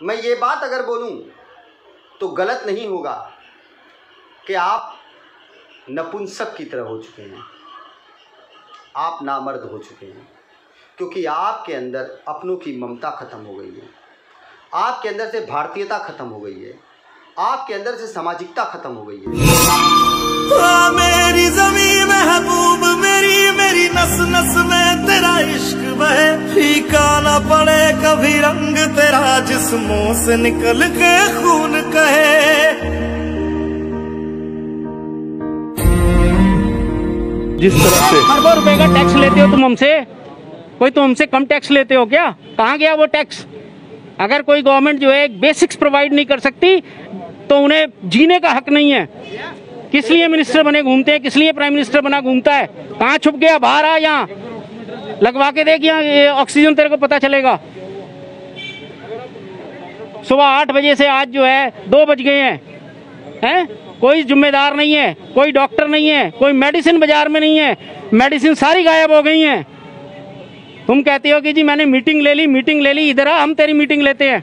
मैं ये बात अगर बोलूं तो गलत नहीं होगा कि आप नपुंसक की तरह हो चुके हैं, आप नामर्द हो चुके हैं, क्योंकि आपके अंदर अपनों की ममता खत्म हो गई है, आपके अंदर से भारतीयता खत्म हो गई है, आपके अंदर से सामाजिकता खत्म हो गई है। मेरी ज़मीं महबूब मेरी मेरी नस नस में तेरा इश्क बहे, फीका न पड़े कभी रंग तेरा जिस्मों से निकल के खून कहे। जिस तरह से अरबों रुपए का टैक्स लेते हो तुम हमसे, कोई तुम हमसे कम टैक्स लेते हो क्या? कहाँ गया वो टैक्स? अगर कोई गवर्नमेंट जो है बेसिक्स प्रोवाइड नहीं कर सकती तो उन्हें जीने का हक नहीं है। किस लिए मिनिस्टर बने घूमते हैं, किस लिए प्राइम मिनिस्टर बना घूमता है? कहाँ छुप गया? बाहर आ, यहाँ लगवा के देख, यहाँ ऑक्सीजन तेरे को पता चलेगा। सुबह 8 बजे से आज जो है 2 बज गए हैं, कोई जिम्मेदार नहीं है, कोई डॉक्टर नहीं है, कोई मेडिसिन बाजार में नहीं है, मेडिसिन सारी गायब हो गई हैं। तुम कहते हो कि जी मैंने मीटिंग ले ली, इधर आ, हम तेरी मीटिंग लेते हैं,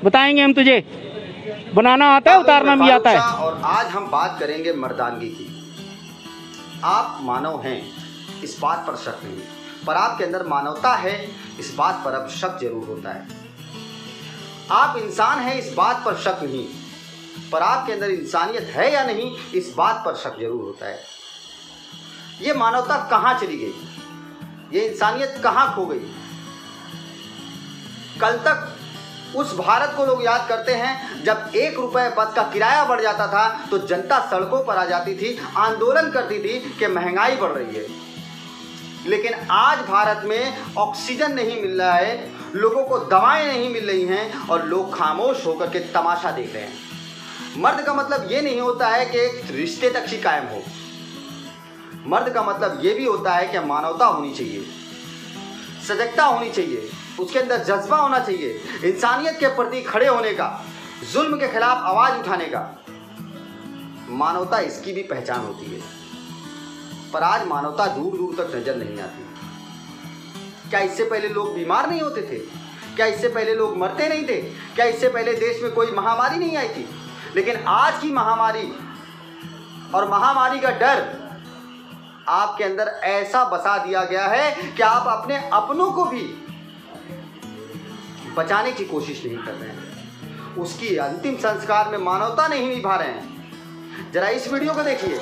बताएंगे हम तुझे। बनाना आता है, उतारना भी आता है। और आज हम बात करेंगे मर्दानगी की। आप मानव हैं, इस बात पर शक नहीं, पर आपके अंदर मानवता है, इस बात पर अब शक जरूर होता है। आप इंसान हैं, इस बात पर शक नहीं, पर आपके अंदर इंसानियत है या नहीं, इस बात पर शक जरूर होता है। ये मानवता कहाँ चली गई? ये इंसानियत कहाँ खो गई? कल तक उस भारत को लोग याद करते हैं जब 1 रुपये बस का किराया बढ़ जाता था तो जनता सड़कों पर आ जाती थी, आंदोलन करती थी कि महंगाई बढ़ रही है। लेकिन आज भारत में ऑक्सीजन नहीं मिल रहा है, लोगों को दवाएं नहीं मिल रही हैं और लोग खामोश होकर के तमाशा देख रहे हैं। मर्द का मतलब ये नहीं होता है कि एक रिश्ते तक ही कायम हो। मर्द का मतलब ये भी होता है कि मानवता होनी चाहिए, सजगता होनी चाहिए, उसके अंदर जज्बा होना चाहिए, इंसानियत के प्रति खड़े होने का, जुल्म के खिलाफ आवाज उठाने का। मानवता इसकी भी पहचान होती है, पर आज मानवता दूर दूर तक नजर नहीं आती। क्या इससे पहले लोग बीमार नहीं होते थे? क्या इससे पहले लोग मरते नहीं थे? क्या इससे पहले देश में कोई महामारी नहीं आई थी? लेकिन आज की महामारी और महामारी का डर आपके अंदर ऐसा बसा दिया गया है कि आप अपने अपनों को भी बचाने की कोशिश नहीं कर रहे हैं, उसकी अंतिम संस्कार में मानवता नहीं निभा रहे हैं। जरा इस वीडियो को देखिए।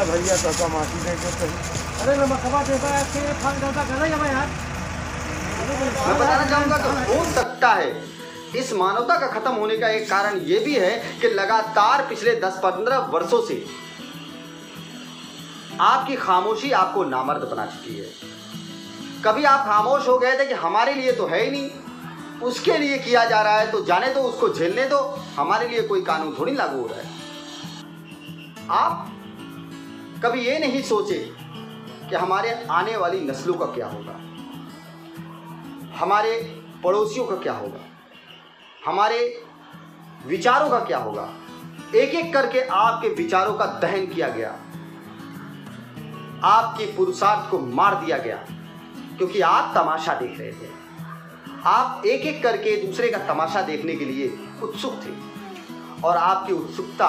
भैया काका माटी दे के सही। मैं बताना चाहूंगा तो हो सकता है इस मानवता का खत्म होने का एक कारण ये भी है कि लगातार पिछले 10-15 वर्षों से आपकी खामोशी आपको नामर्द बना चुकी है। कभी आप खामोश हो गए थे कि हमारे लिए तो है ही नहीं, उसके लिए किया जा रहा है तो जाने दो, उसको झेलने दो, हमारे लिए कोई कानून थोड़ी लागू हो रहा है। आप कभी ये नहीं सोचे कि हमारे आने वाली नस्लों का क्या होगा, हमारे पड़ोसियों का क्या होगा, हमारे विचारों का क्या होगा। एक एक करके आपके विचारों का दहन किया गया, आपकी पुरुषार्थ को मार दिया गया, क्योंकि आप तमाशा देख रहे थे। आप एक एक करके दूसरे का तमाशा देखने के लिए उत्सुक थे और आपकी उत्सुकता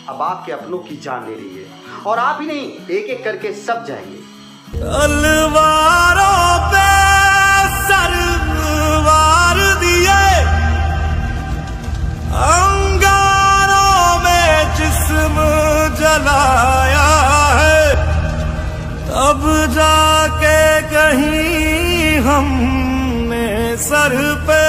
अब आपके अपनों की जान ले रही है, और आप ही नहीं, एक एक करके सब जाएंगे। तलवारों पे सरवार दिए, अंगारों में जिस्म जलाया है, तब जाके कहीं हमने सर पे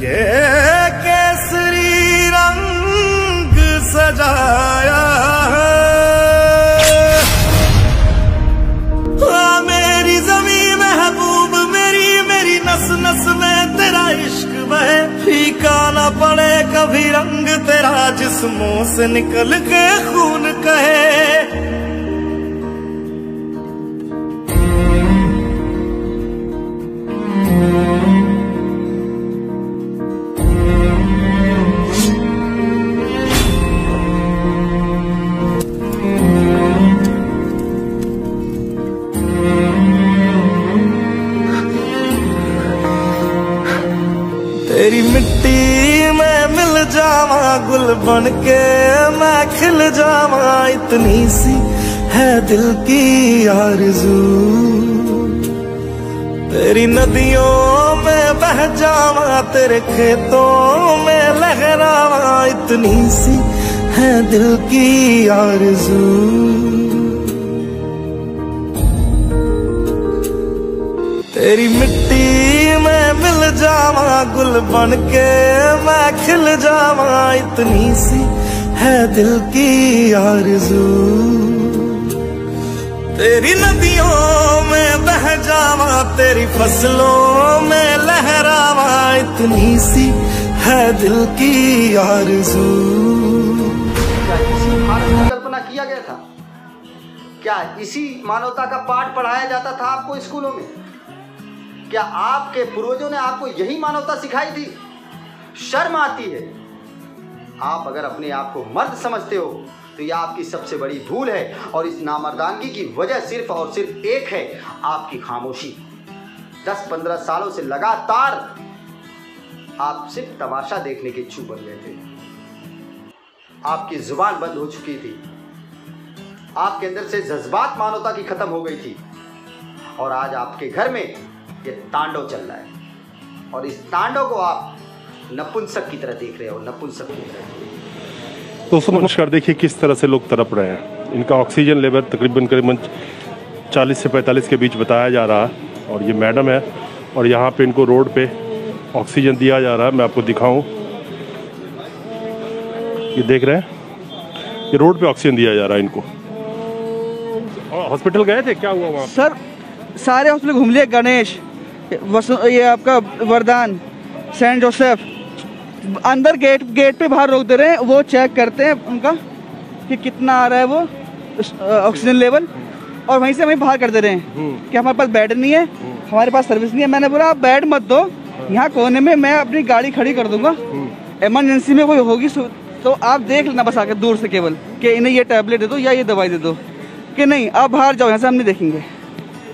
ये केसरी रंग सजाया है। मेरी ज़मीं महबूब मेरी, मेरी नस नस में तेरा इश्क बहे, फीका ना पड़े कभी रंग तेरा, जिस्मों से निकल के खून कहे। तेरी मिट्टी में मिल जावा, गुल बन के मैं खिल जावा, इतनी सी है दिल की आरज़ू। तेरी नदियों में बह जावा, तेरे खेतों में लहरावा, इतनी सी है दिल की आरज़ू। तेरी मिट्टी में मिल जावा, गुल बन के मैं खिल जावा, इतनी सी है दिल की आरज़ू। तेरी नदियों में बह जावा, तेरी फसलों में लहरावा, इतनी सी है दिल की आरज़ू। क्या इसी भारत की कल्पना किया गया था? क्या इसी मानवता का पाठ पढ़ाया जाता था आपको स्कूलों में? क्या आपके पूर्वजों ने आपको यही मानवता सिखाई थी? शर्म आती है। आप अगर अपने आप को मर्द समझते हो तो यह आपकी सबसे बड़ी भूल है, और इस नामर्दानगी की वजह सिर्फ और सिर्फ एक है, आपकी खामोशी। 10-15 सालों से लगातार आप सिर्फ तमाशा देखने के इच्छुक बन गए थे। आपकी जुबान बंद हो चुकी थी, आपके अंदर से जज्बात मानवता की खत्म हो गई थी, और आज आपके घर में ये तांडव चल रहा है, और इस तांडव को आप नपुंसक की तरह देख रहे हो, नपुंसक की तरह। दोस्तों नमस्कार, देखिए किस तरह से लोग तड़प रहे हैं। इनका ऑक्सीजन लेवल तकरीबन 40 से 45 के बीच बताया जा रहा है, और ये मैडम है, और यहाँ पे इनको रोड पे ऑक्सीजन दिया जा रहा है। मैं आपको दिखाऊं, ये देख रहे हैं, ये रोड पे ऑक्सीजन दिया जा रहा है इनको। और हॉस्पिटल गए थे, क्या हुआ वहाँ? सर सारे हॉस्पिटल घूम लिए, गणेश, ये आपका वरदान, सेंट जोसेफ, अंदर गेट पे बाहर रोक दे रहे हैं, वो चेक करते हैं उनका कि कितना आ रहा है वो ऑक्सीजन लेवल, और वहीं से वहीं बाहर कर दे रहे हैं कि हमारे पास बेड नहीं है, हमारे पास सर्विस नहीं है। मैंने बोला आप बेड मत दो, यहाँ कोने में मैं अपनी गाड़ी खड़ी कर दूंगा, इमरजेंसी में कोई होगी तो आप देख लेना बस आके दूर से केवल कि इन्हें ये टैबलेट दे दो या ये दवाई दे दो, कि नहीं आप बाहर जाओ, यहाँ से हम नहीं देखेंगे।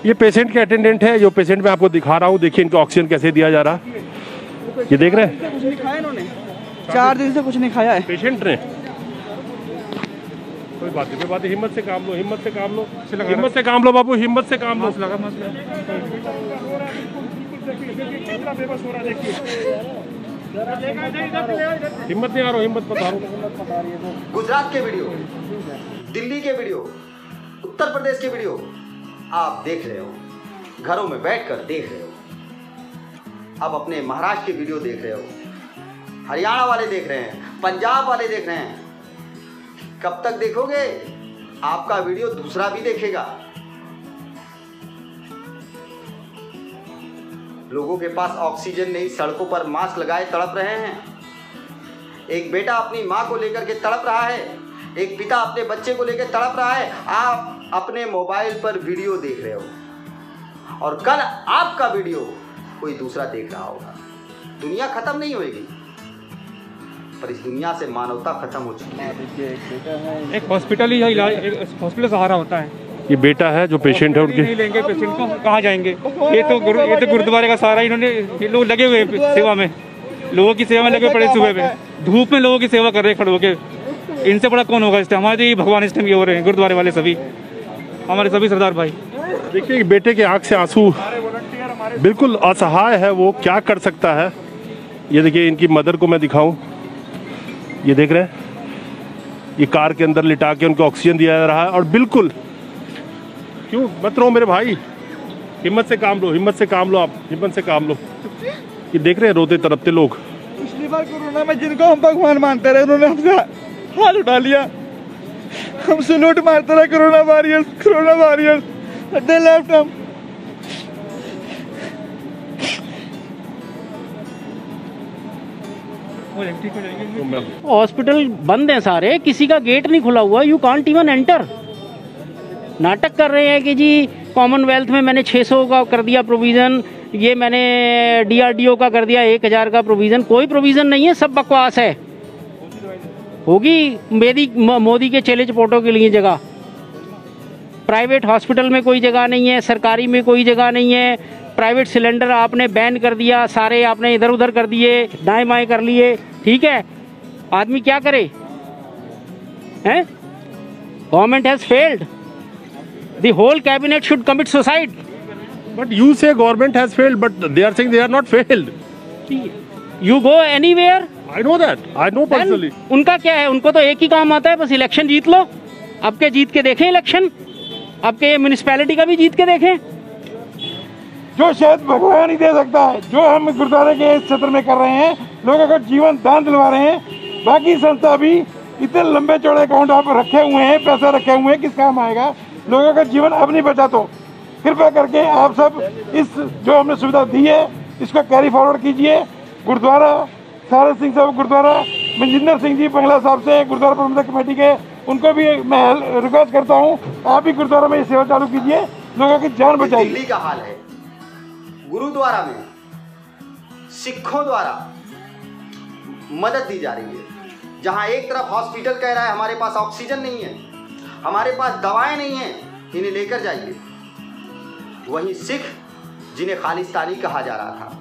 ये पेशेंट के अटेंडेंट है, जो पेशेंट मैं आपको दिखा रहा हूँ। देखिए इनको ऑक्सीजन कैसे दिया जा रहा, ये देख रहे हैं। कुछ नहीं खाया इन्होंने, 4 दिन से कुछ नहीं खाया है पेशेंट ने। कोई बात नहीं, कोई बात नहीं, हिम्मत से काम लो, हिम्मत से काम लो, हिम्मत से काम लो बाबू, हिम्मत से काम लो। हिम्मत नहीं आ रहा, हिम्मत बता रहा हूँ। गुजरात के वीडियो, दिल्ली के वीडियो, उत्तर प्रदेश के वीडियो आप देख रहे हो, घरों में बैठकर देख रहे हो। अब अपने महाराष्ट्र के वीडियो देख रहे हो, हरियाणा वाले देख रहे हैं, पंजाब वाले देख रहे हैं। कब तक देखोगे? आपका वीडियो दूसरा भी देखेगा। लोगों के पास ऑक्सीजन नहीं, सड़कों पर मास्क लगाए तड़प रहे हैं। एक बेटा अपनी माँ को लेकर के तड़प रहा है, एक पिता अपने बच्चे को लेकर तड़प रहा है। आप अपने मोबाइल पर वीडियो देख रहे हो, और कल आपका वीडियो कोई दूसरा देख रहा होगा। दुनिया खत्म नहीं होगी, पर इस दुनिया से मानवता खत्म हो चुकी है। एक हॉस्पिटल ही इलाज, हॉस्पिटल सहारा होता है। ये बेटा है जो पेशेंट है, उनके नहीं लेंगे पेशेंट को, कहाँ जाएंगे? ये तो गुरुद्वारे का सहारा, इन्होंने, ये लोग लगे हुए सेवा में। लोगों की सेवा में लगे पड़े सुबह में, धूप में लोगों की सेवा कर रहे खड़े होके। इनसे बड़ा कौन होगा इस टाइम? हमारे भगवान इस टाइम ये हो रहे हैं, गुरुद्वारे वाले सभी, हमारे सभी सरदार भाई। देखिए बेटे के आंख से आंसू, बिल्कुल असहाय है वो, क्या कर सकता है। ये देखिए इनकी मदर को मैं दिखाऊं, ये देख रहे हैं, ये कार के अंदर लिटा के उनको ऑक्सीजन दिया जा रहा है। और बिल्कुल, क्यों मत रो मेरे भाई, हिम्मत से काम लो, हिम्मत से काम लो, आप हिम्मत से काम लो। ये देख रहे हैं रोते तड़पते लोग। पिछली बार कोरोना में जिनको हम भगवान मानते रहे, उन्होंने हमसे हाथ उठा लिया, हम सलूट मारते रहे, कोरोना वॉरियर्स, दे लेफ्ट हम। हॉस्पिटल बंद हैं सारे, किसी का गेट नहीं खुला हुआ, यू कांट इवन एंटर। नाटक कर रहे हैं कि जी कॉमनवेल्थ में मैंने 600 का कर दिया प्रोविज़न, ये मैंने DRDO का कर दिया 1000 का प्रोविज़न। कोई प्रोविज़न नहीं है, सब बकवास है। होगी मोदी के चेले चपोटों के लिए जगह। प्राइवेट हॉस्पिटल में कोई जगह नहीं है, सरकारी में कोई जगह नहीं है। प्राइवेट सिलेंडर आपने बैन कर दिया, सारे आपने इधर उधर कर दिए, दाएं बाएं कर लिए, ठीक है। आदमी क्या करे हैं? Government has failed, the whole cabinet should commit suicide. But you say government has failed, but they are saying they are not failed. You go anywhere. I know that. I know personally. उनका क्या है? उनको तो एक ही काम आता है, बस इलेक्शन जीत लो। आपके जीत के देखें इलेक्शन, आपके म्युनिसिपैलिटी का भी जीत के देखें। जो शायद भगवान ही दे सकता है, जो हम गुरुद्वारे के इस क्षेत्र में कर रहे हैं, लोगों का जीवन दान दिलवा रहे हैं। बाकी संस्था भी इतने लंबे चौड़े अकाउंट आप रखे हुए हैं, पैसा रखे हुए हैं, किस काम आएगा? लोगों का जीवन अब नहीं बचा, तो कृपया करके आप सब इस जो हमने सुविधा दी है इसको कैरी फॉरवर्ड कीजिए। गुरुद्वारा सारे सिंह साहब गुरुद्वारा मनजिंदर सिंह जी बंगला साहब से गुरुद्वारा प्रबंधक कमेटी के, उनको भी मैं रिक्वेस्ट करता हूँ, आप भी गुरुद्वारा में ये सेवा चालू कीजिए, लोगों की जान बचाइए। दिल्ली का हाल है, गुरुद्वारा में सिखों द्वारा मदद दी जा रही है। जहां एक तरफ हॉस्पिटल कह रहा है हमारे पास ऑक्सीजन नहीं है, हमारे पास दवाएं नहीं है, इन्हें लेकर जाइए, वहीं सिख जिन्हें खालिस्तानी कहा जा रहा था,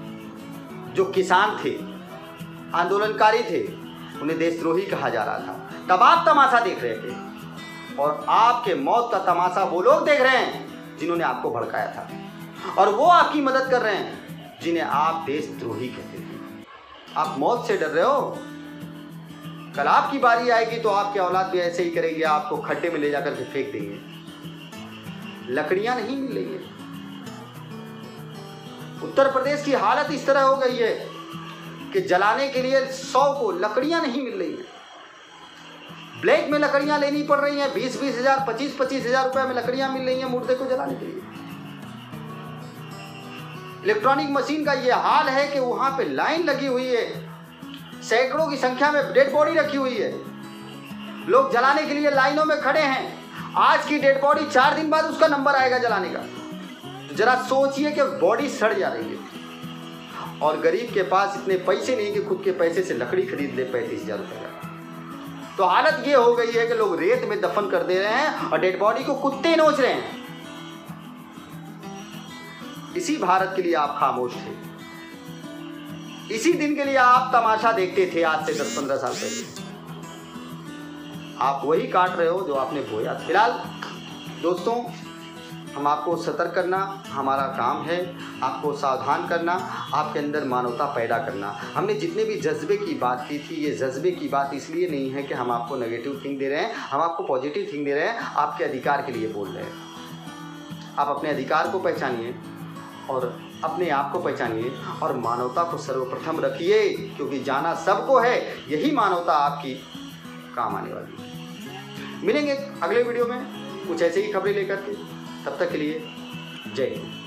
जो किसान थे, आंदोलनकारी थे, उन्हें देशद्रोही कहा जा रहा था। तब आप तमाशा देख रहे थे, और आपके मौत का तमाशा वो लोग देख रहे हैं जिन्होंने आपको भड़काया था, और वो आपकी मदद कर रहे हैं जिन्हें आप देशद्रोही कहते थे। आप मौत से डर रहे हो, कल आपकी बारी आएगी तो आपके औलाद भी ऐसे ही करेंगे, आपको खड्डे में ले जाकर के फेंक देंगे। लकड़ियां नहीं मिल रही है। उत्तर प्रदेश की हालत इस तरह हो गई है कि जलाने के लिए 100 को लकड़ियां नहीं मिल रही है। ब्लैक में लकड़ियां लेनी पड़ रही हैं, 20-20 हज़ार, 25-25 हज़ार रुपए में लकड़ियां मिल रही हैं मुर्दे को जलाने के लिए। इलेक्ट्रॉनिक मशीन का ये हाल है कि वहां पे लाइन लगी हुई है, सैकड़ों की संख्या में डेड बॉडी रखी हुई है, लोग जलाने के लिए लाइनों में खड़े हैं। आज की डेड बॉडी 4 दिन बाद उसका नंबर आएगा जलाने का। जरा सोचिए कि बॉडी सड़ जा रही है, और गरीब के पास इतने पैसे नहीं कि खुद के पैसे से लकड़ी खरीद ले 35 हज़ार रुपये का। तो हालत ये हो गई है कि लोग रेत में दफन कर दे रहे हैं और डेड बॉडी को कुत्ते नोच रहे हैं। इसी भारत के लिए आप खामोश थे, इसी दिन के लिए आप तमाशा देखते थे। आज से 10-15 साल पहले आप वही काट रहे हो जो आपने बोया। फिलहाल दोस्तों, हम आपको सतर्क करना हमारा काम है, आपको सावधान करना, आपके अंदर मानवता पैदा करना। हमने जितने भी जज्बे की बात की थी, ये जज्बे की बात इसलिए नहीं है कि हम आपको नेगेटिव थिंक दे रहे हैं, हम आपको पॉजिटिव थिंक दे रहे हैं, आपके अधिकार के लिए बोल रहे हैं। आप अपने अधिकार को पहचानिए और अपने आप को पहचानिए और मानवता को सर्वप्रथम रखिए, क्योंकि जाना सबको है, यही मानवता आपकी काम आने वाली है। मिलेंगे अगले वीडियो में कुछ ऐसे ही खबरें लेकर के, तब तक के लिए जय हिंद।